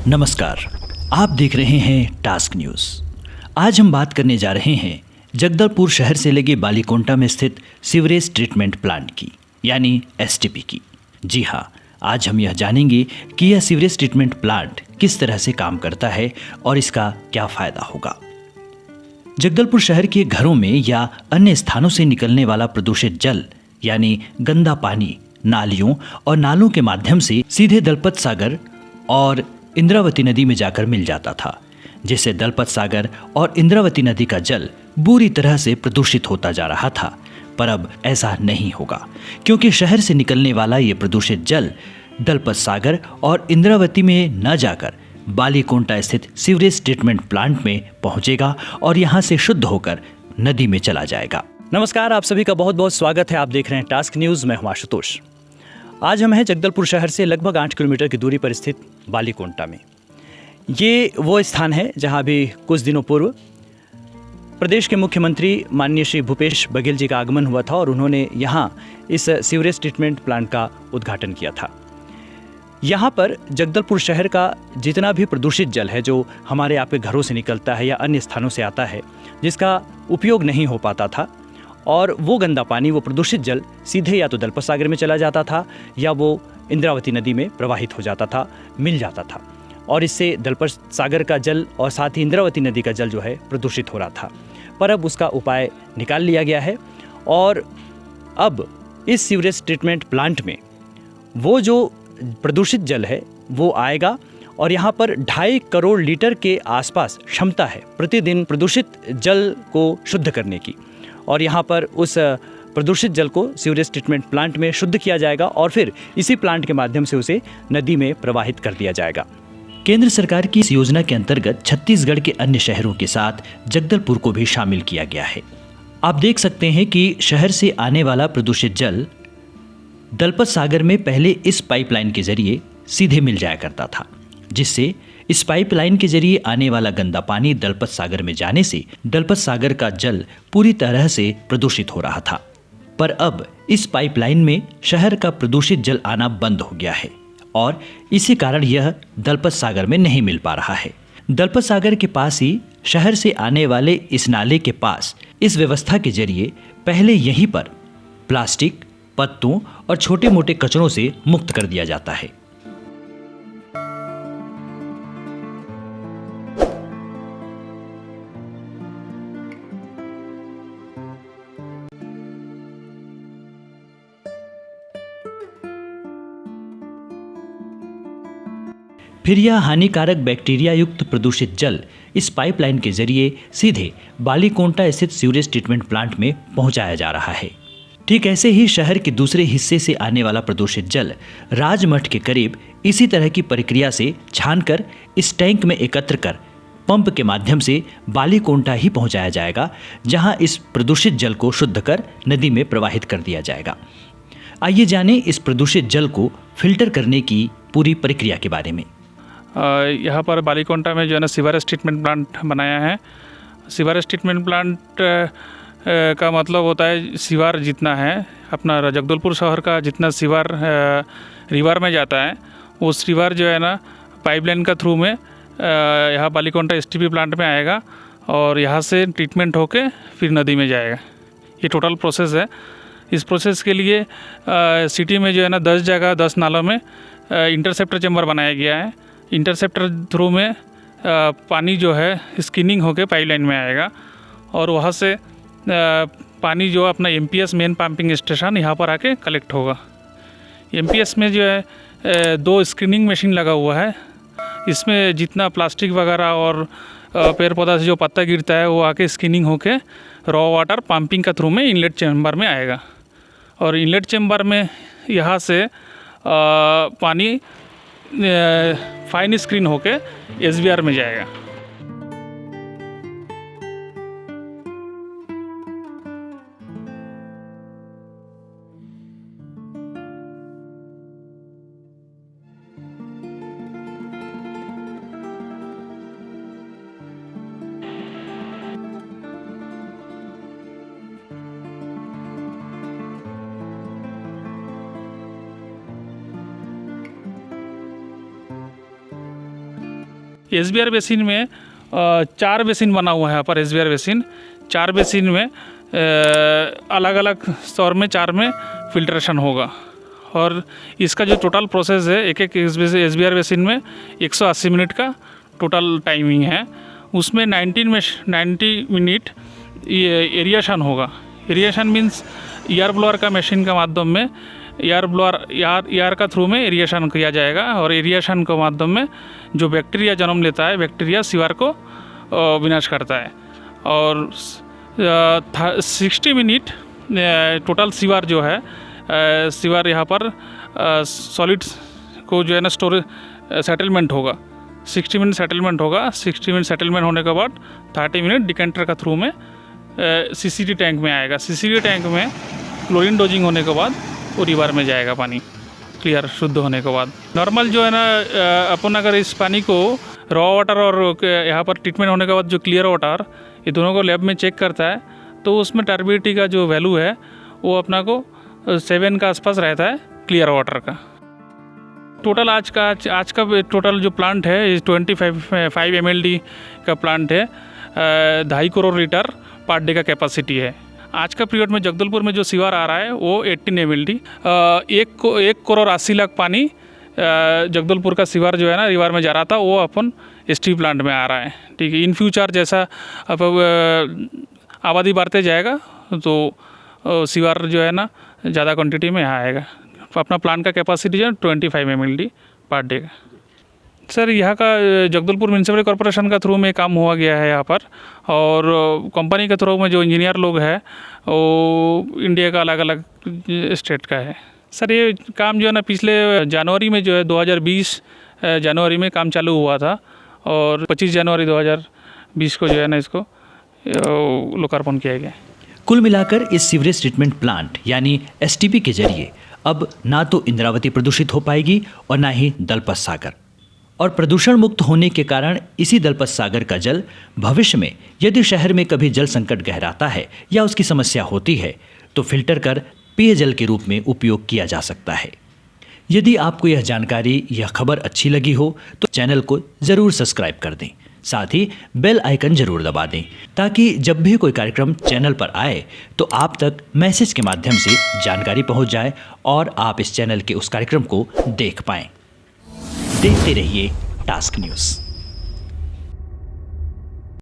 नमस्कार, आप देख रहे हैं टास्क न्यूज़। आज हम बात करने जा रहे हैं जगदलपुर शहर से लगे बालीकोंटा में स्थित सीवरेज ट्रीटमेंट प्लांट की, यानी एसटीपी की। जी हाँ, आज हम यह जानेंगे कि यह सीवरेज ट्रीटमेंट प्लांट किस तरह से काम करता है और इसका क्या फ़ायदा होगा। जगदलपुर शहर के घरों में या अन्य स्थानों से निकलने वाला प्रदूषित जल यानी गंदा पानी नालियों और नालों के माध्यम से सीधे दलपत सागर और इंद्रावती नदी में जाकर मिल जाता था, जिससे दलपत सागर और इंद्रावती नदी का जल बुरी तरह से प्रदूषित होता जा रहा था। पर अब ऐसा नहीं होगा, क्योंकि शहर से निकलने वाला ये प्रदूषित जल दलपत सागर और इंद्रावती में न जाकर बालीकोंटा स्थित सीवरेज ट्रीटमेंट प्लांट में पहुंचेगा और यहां से शुद्ध होकर नदी में चला जाएगा। नमस्कार, आप सभी का बहुत बहुत स्वागत है। आप देख रहे हैं टास्क न्यूज़। मैं हूं आशुतोष। आज हम हैं जगदलपुर शहर से लगभग 8 किलोमीटर की दूरी पर स्थित बालीकोंटा में। ये वो स्थान है जहां अभी कुछ दिनों पूर्व प्रदेश के मुख्यमंत्री माननीय श्री भूपेश बघेल जी का आगमन हुआ था और उन्होंने यहाँ इस सीवरेज ट्रीटमेंट प्लांट का उद्घाटन किया था। यहाँ पर जगदलपुर शहर का जितना भी प्रदूषित जल है जो हमारे यहाँ पे घरों से निकलता है या अन्य स्थानों से आता है, जिसका उपयोग नहीं हो पाता था, और वो गंदा पानी, वो प्रदूषित जल सीधे या तो दलपत सागर में चला जाता था या वो इंद्रावती नदी में प्रवाहित हो जाता था, मिल जाता था, और इससे दलपत सागर का जल और साथ ही इंद्रावती नदी का जल जो है प्रदूषित हो रहा था। पर अब उसका उपाय निकाल लिया गया है और अब इस सीवरेज ट्रीटमेंट प्लांट में वो जो प्रदूषित जल है वो आएगा और यहाँ पर 2.5 करोड़ लीटर के आसपास क्षमता है प्रतिदिन प्रदूषित जल को शुद्ध करने की, और यहाँ पर उस प्रदूषित जल को सीवरेज ट्रीटमेंट प्लांट में शुद्ध किया जाएगा और फिर इसी प्लांट के माध्यम से उसे नदी में प्रवाहित कर दिया जाएगा। केंद्र सरकार की इस योजना के अंतर्गत छत्तीसगढ़ के अन्य शहरों के साथ जगदलपुर को भी शामिल किया गया है। आप देख सकते हैं कि शहर से आने वाला प्रदूषित जल दलपत सागर में पहले इस पाइपलाइन के जरिए सीधे मिल जाया करता था, जिससे इस पाइपलाइन के जरिए आने वाला गंदा पानी दलपत सागर में जाने से दलपत सागर का जल पूरी तरह से प्रदूषित हो रहा था। पर अब इस पाइपलाइन में शहर का प्रदूषित जल आना बंद हो गया है और इसी कारण यह दलपत सागर में नहीं मिल पा रहा है। दलपत सागर के पास ही शहर से आने वाले इस नाले के पास इस व्यवस्था के जरिए पहले यहीं पर प्लास्टिक, पत्तों और छोटे मोटे कचरों से मुक्त कर दिया जाता है। फिर यह हानिकारक बैक्टीरिया युक्त प्रदूषित जल इस पाइपलाइन के जरिए सीधे बालीकोंटा स्थित सीवरेज ट्रीटमेंट प्लांट में पहुंचाया जा रहा है। ठीक ऐसे ही शहर के दूसरे हिस्से से आने वाला प्रदूषित जल राजमठ के करीब इसी तरह की प्रक्रिया से छानकर इस टैंक में एकत्र कर पंप के माध्यम से बालीकोंटा ही पहुंचाया जाएगा, जहां इस प्रदूषित जल को शुद्ध कर नदी में प्रवाहित कर दिया जाएगा। आइए जानें इस प्रदूषित जल को फिल्टर करने की पूरी प्रक्रिया के बारे में। यहाँ पर बालीकोंटा में जो है ना सीवरेज ट्रीटमेंट प्लांट बनाया है। सीवरेज ट्रीटमेंट प्लांट का मतलब होता है सीवर जितना है अपना जगदलपुर शहर का जितना सीवर रिवर में जाता है, वो सीवर जो है ना पाइपलाइन का थ्रू में यहाँ बालीकोंटा एसटीपी प्लांट में आएगा और यहाँ से ट्रीटमेंट होके फिर नदी में जाएगा। ये टोटल प्रोसेस है। इस प्रोसेस के लिए सिटी में जो है ना 10 जगह 10 नालों में इंटरसेप्टर चैम्बर बनाया गया है। इंटरसेप्टर थ्रू में पानी जो है स्किनिंग होके पाइपलाइन में आएगा और वहाँ से पानी जो अपना एमपीएस मेन पंपिंग स्टेशन यहाँ पर आके कलेक्ट होगा। एमपीएस में जो है 2 स्क्रीनिंग मशीन लगा हुआ है। इसमें जितना प्लास्टिक वगैरह और पेड़ पौधा से जो पत्ता गिरता है वो आके स्किनिंग होके रॉ वाटर पंपिंग का थ्रू में इनलेट चैम्बर में आएगा और इनलेट चैम्बर में यहाँ से पानी फाइन स्क्रीन होके एसबीआर में जाएगा। SBR बेसिन में 4 बेसिन बना हुआ है यहाँ पर। SBR बेसिन 4 बेसिन में अलग अलग स्तर में 4 में फिल्ट्रेशन होगा। और इसका जो टोटल प्रोसेस है, एक SBR बेसिन में 180 मिनट का टोटल टाइमिंग है। उसमें 90 मिनट एरिएशन होगा। एरिएशन मीन्स एयर ब्लोअर का मशीन का माध्यम में एयर का थ्रू में एरिएशन किया जाएगा। और एरिएशन के माध्यम में जो बैक्टीरिया जन्म लेता है, बैक्टीरिया सीवर को विनाश करता है। और 60 मिनट टोटल सीवर जो है, सीवर यहाँ पर सॉलिड को जो है ना स्टोरेज सेटलमेंट होगा। 60 मिनट सेटलमेंट होगा। 60 मिनट सेटलमेंट होने के बाद 30 मिनट डिकेंटर का थ्रू में CCD टैंक में आएगा। CCD टैंक में क्लोरीन डोजिंग होने के बाद वो रिवर में जाएगा पानी, क्लियर शुद्ध होने के बाद। नॉर्मल जो है ना अपन अगर इस पानी को रॉ वाटर और यहाँ पर ट्रीटमेंट होने के बाद जो क्लियर वाटर, ये दोनों को लैब में चेक करता है, तो उसमें टर्बिडिटी का जो वैल्यू है वो अपना को 7 का आसपास रहता है क्लियर वाटर का। टोटल आज का टोटल जो प्लांट है 25 MLD का प्लांट है। 2.5 करोड़ लीटर पर डे का कैपेसिटी है। आज का पीरियड में जगदलपुर में जो सीवर आ रहा है वो 18 MLD। 1 करोड़ 80 लाख पानी जगदलपुर का सीवर जो है ना रिवर में जा रहा था, वो अपन STP प्लांट में आ रहा है। ठीक है, इन फ्यूचर जैसा अब आबादी बढ़ते जाएगा तो सीवर जो है ना ज़्यादा क्वांटिटी में यहाँ आएगा। अपना प्लांट का कैपेसिटी जो है 25 MLD पर डे का। सर यहाँ का जगदलपुर म्यूनसिपल कॉरपोरेशन का थ्रू में काम हुआ गया है यहाँ पर। और कंपनी के थ्रू में जो इंजीनियर लोग हैं वो इंडिया का अलग अलग स्टेट का है। सर ये काम जो है ना पिछले जनवरी में जो है 2020 जनवरी में काम चालू हुआ था। और 25 जनवरी 2020 को जो है ना इसको लोकार्पण किया गया। कुल मिलाकर इस सीवरेज ट्रीटमेंट प्लांट यानी STP के जरिए अब ना तो इंद्रावती प्रदूषित हो पाएगी और ना ही दलपत सागर। और प्रदूषण मुक्त होने के कारण इसी दलपत सागर का जल भविष्य में यदि शहर में कभी जल संकट गहराता है या उसकी समस्या होती है तो फिल्टर कर पेयजल के रूप में उपयोग किया जा सकता है। यदि आपको यह जानकारी, यह खबर अच्छी लगी हो तो चैनल को ज़रूर सब्सक्राइब कर दें। साथ ही बेल आइकन जरूर दबा दें ताकि जब भी कोई कार्यक्रम चैनल पर आए तो आप तक मैसेज के माध्यम से जानकारी पहुंच जाए और आप इस चैनल के उस कार्यक्रम को देख पाएं। देखते रहिए टास्क न्यूज़।